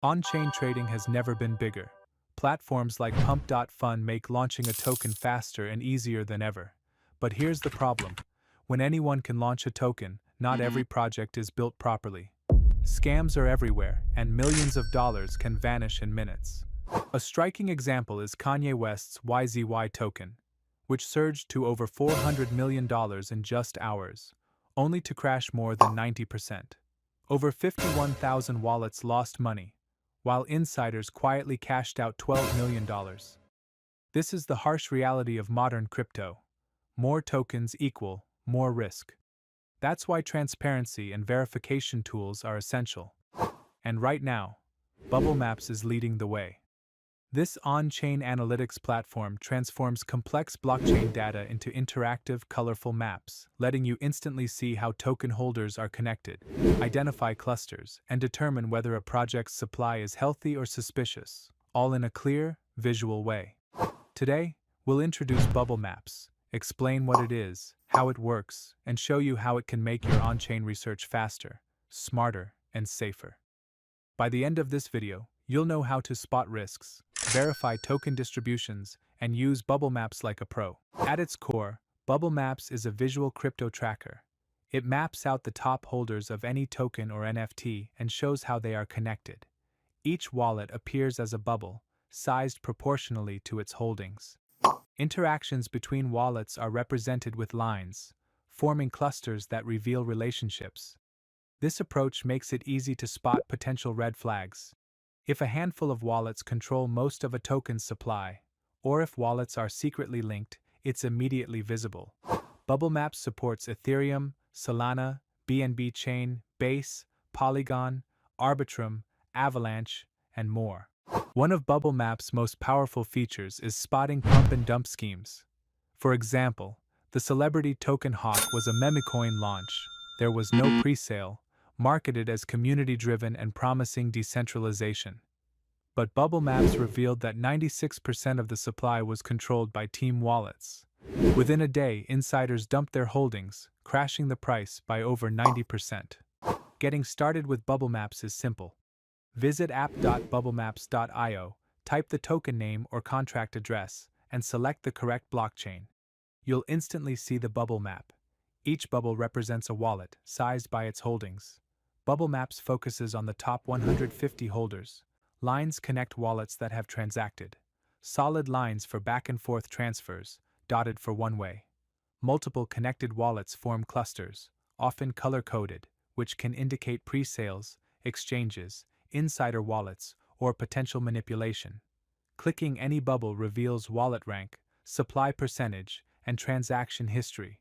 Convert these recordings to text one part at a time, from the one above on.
On-chain trading has never been bigger. Platforms like Pump.fun make launching a token faster and easier than ever. But here's the problem. When anyone can launch a token, not every project is built properly. Scams are everywhere, and millions of dollars can vanish in minutes. A striking example is Kanye West's YZY token, which surged to over $400 million in just hours, only to crash more than 90%. Over 51,000 wallets lost money, while insiders quietly cashed out $12 million. This is the harsh reality of modern crypto. More tokens equal more risk. That's why transparency and verification tools are essential. And right now, Bubblemaps is leading the way. This on-chain analytics platform transforms complex blockchain data into interactive, colorful maps, letting you instantly see how token holders are connected, identify clusters, and determine whether a project's supply is healthy or suspicious, all in a clear, visual way. Today, we'll introduce Bubblemaps, explain what it is, how it works, and show you how it can make your on-chain research faster, smarter, and safer. By the end of this video, you'll know how to spot risks, verify token distributions, and use Bubblemaps like a pro. At its core, Bubblemaps is a visual crypto tracker. It maps out the top holders of any token or NFT and shows how they are connected. Each wallet appears as a bubble, sized proportionally to its holdings. Interactions between wallets are represented with lines, forming clusters that reveal relationships. This approach makes it easy to spot potential red flags. If a handful of wallets control most of a token's supply, or if wallets are secretly linked, it's immediately visible. Bubblemaps supports Ethereum, Solana, BNB Chain, Base, Polygon, Arbitrum, Avalanche, and more. One of Bubblemaps' most powerful features is spotting pump and dump schemes. For example, the celebrity token Hawk was a Memecoin launch. There was no pre-sale, marketed as community-driven and promising decentralization. But Bubblemaps revealed that 96% of the supply was controlled by team wallets. Within a day, insiders dumped their holdings, crashing the price by over 90%. Getting started with Bubblemaps is simple. Visit app.bubblemaps.io, type the token name or contract address, and select the correct blockchain. You'll instantly see the bubble map. Each bubble represents a wallet, sized by its holdings. Bubblemaps focuses on the top 150 holders. Lines connect wallets that have transacted. Solid lines for back-and-forth transfers, dotted for one-way. Multiple connected wallets form clusters, often color-coded, which can indicate pre-sales, exchanges, insider wallets, or potential manipulation. Clicking any bubble reveals wallet rank, supply percentage, and transaction history.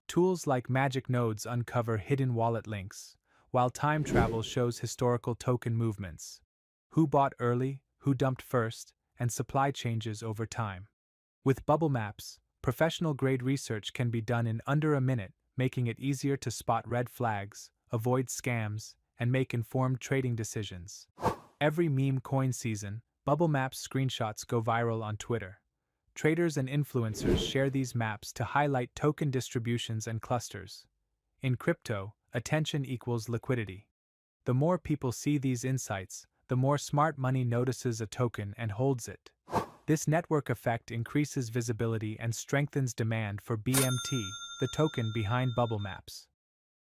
Tools like magic nodes uncover hidden wallet links, while time travel shows historical token movements. Who bought early, who dumped first, and supply changes over time. With Bubblemaps, professional-grade research can be done in under a minute, making it easier to spot red flags, avoid scams, and make informed trading decisions. Every meme coin season, Bubblemaps screenshots go viral on Twitter. Traders and influencers share these maps to highlight token distributions and clusters. In crypto, attention equals liquidity. The more people see these insights, the more smart money notices a token and holds it. This network effect increases visibility and strengthens demand for BMT, the token behind Bubblemaps.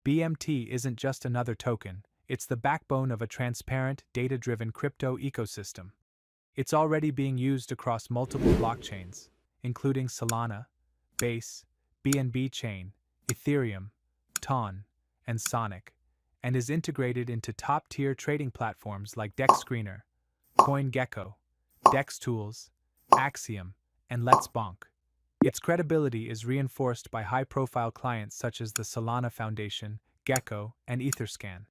BMT isn't just another token, it's the backbone of a transparent, data-driven crypto ecosystem. It's already being used across multiple blockchains, including Solana, Base, BNB Chain, Ethereum, TON, and Sonic, and is integrated into top-tier trading platforms like DexScreener, CoinGecko, DexTools, Axiom, and Let's Bonk. Its credibility is reinforced by high-profile clients such as the Solana Foundation, Gecko, and Etherscan.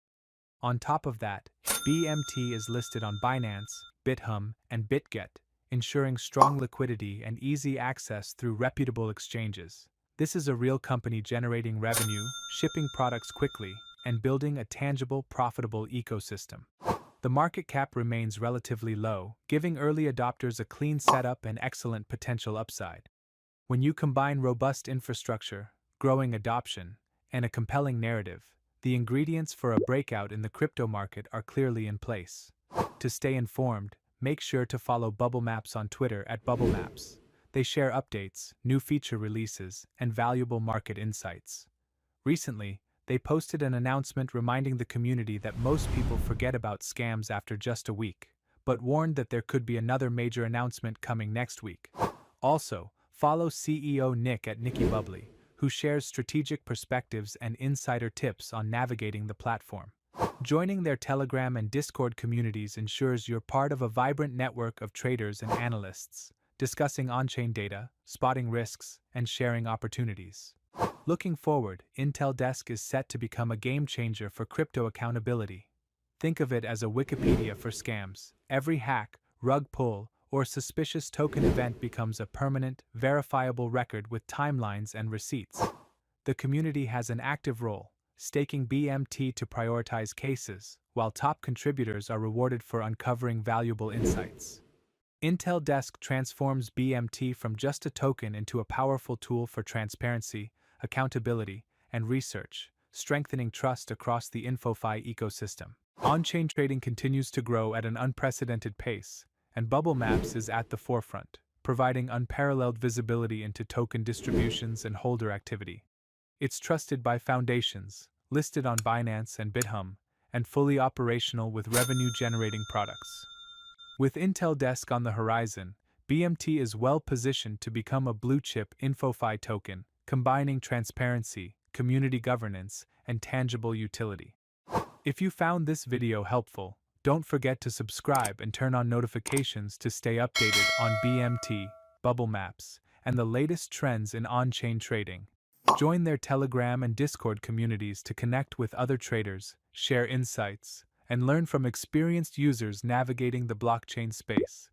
On top of that, BMT is listed on Binance, Bithumb, and Bitget, ensuring strong liquidity and easy access through reputable exchanges. This is a real company generating revenue, shipping products quickly, and building a tangible, profitable ecosystem. The market cap remains relatively low, giving early adopters a clean setup and excellent potential upside. When you combine robust infrastructure, growing adoption, and a compelling narrative, the ingredients for a breakout in the crypto market are clearly in place. To stay informed, make sure to follow Bubblemaps on Twitter at Bubblemaps. They share updates, new feature releases, and valuable market insights. Recently, they posted an announcement reminding the community that most people forget about scams after just a week, but warned that there could be another major announcement coming next week. Also, follow CEO Nick at Nicky Bubbly, who shares strategic perspectives and insider tips on navigating the platform. Joining their Telegram and Discord communities ensures you're part of a vibrant network of traders and analysts, discussing Onchain data, spotting risks, and sharing opportunities. Looking forward, Intel Desk is set to become a game changer for crypto accountability. Think of it as a Wikipedia for scams. Every hack, rug pull, or suspicious token event becomes a permanent, verifiable record with timelines and receipts. The community has an active role, staking BMT to prioritize cases, while top contributors are rewarded for uncovering valuable insights. Intel Desk transforms BMT from just a token into a powerful tool for transparency, accountability, and research, strengthening trust across the InfoFi ecosystem. On-chain trading continues to grow at an unprecedented pace, and Bubblemaps is at the forefront, providing unparalleled visibility into token distributions and holder activity. It's trusted by foundations, listed on Binance and BitHum, and fully operational with revenue-generating products. With Intel Desk on the horizon, BMT is well positioned to become a blue-chip InfoFi token, combining transparency, community governance, and tangible utility. If you found this video helpful, don't forget to subscribe and turn on notifications to stay updated on BMT, Bubblemaps, and the latest trends in on-chain trading. Join their Telegram and Discord communities to connect with other traders, share insights, and learn from experienced users navigating the blockchain space.